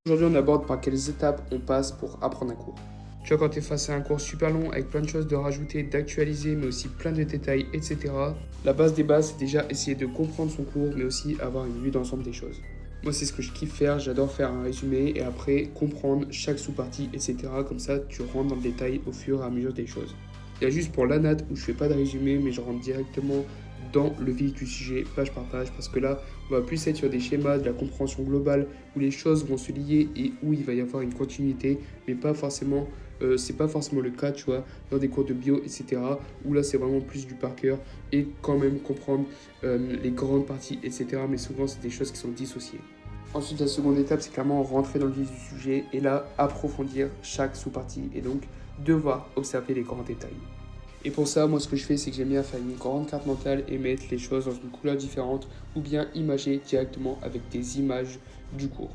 Aujourd'hui, on aborde par quelles étapes on passe pour apprendre un cours. Tu vois, quand tu es face à un cours super long avec plein de choses de rajouter, d'actualiser, mais aussi plein de détails, etc., la base des bases, c'est déjà essayer de comprendre son cours, mais aussi avoir une vue d'ensemble des choses. Moi, c'est ce que je kiffe faire, j'adore faire un résumé et après comprendre chaque sous-partie, etc. Comme ça, tu rentres dans le détail au fur et à mesure des choses. Il y a juste pour l'anat où je fais pas de résumé, mais je rentre directement dans le vif du sujet, page par page, parce que là, on va plus être sur des schémas, de la compréhension globale, où les choses vont se lier et où il va y avoir une continuité, mais pas forcément, c'est pas forcément le cas, tu vois, dans des cours de bio, etc., où là, c'est vraiment plus du par cœur et quand même comprendre les grandes parties, etc., mais souvent, c'est des choses qui sont dissociées. Ensuite, la seconde étape, c'est clairement rentrer dans le vif du sujet et là, approfondir chaque sous-partie et donc devoir observer les grands détails. Et pour ça, moi, ce que je fais, c'est que j'aime bien faire une grande carte mentale et mettre les choses dans une couleur différente ou bien imager directement avec des images du cours.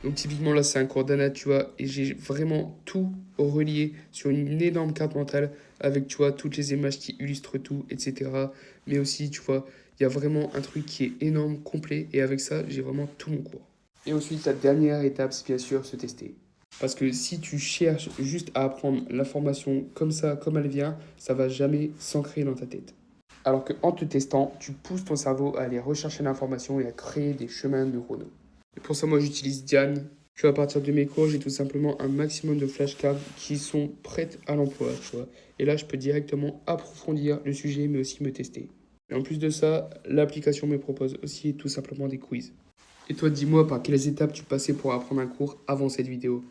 Donc typiquement là c'est un cours d'anat, tu vois, et j'ai vraiment tout relié sur une énorme carte mentale avec, tu vois, toutes les images qui illustrent tout, etc. Mais aussi, tu vois, il y a vraiment un truc qui est énorme, complet, et avec ça, j'ai vraiment tout mon cours. Et ensuite, la dernière étape, c'est bien sûr se tester. Parce que si tu cherches juste à apprendre l'information comme ça, comme elle vient, ça va jamais s'ancrer dans ta tête. Alors qu'en te testant, tu pousses ton cerveau à aller rechercher l'information et à créer des chemins neuronaux. Et pour ça, moi, j'utilise Diane. Tu vois, à partir de mes cours, j'ai tout simplement un maximum de flashcards qui sont prêtes à l'emploi, tu vois. Et là, je peux directement approfondir le sujet, mais aussi me tester. Et en plus de ça, l'application me propose aussi tout simplement des quiz. Et toi, dis-moi par quelles étapes tu passais pour apprendre un cours avant cette vidéo.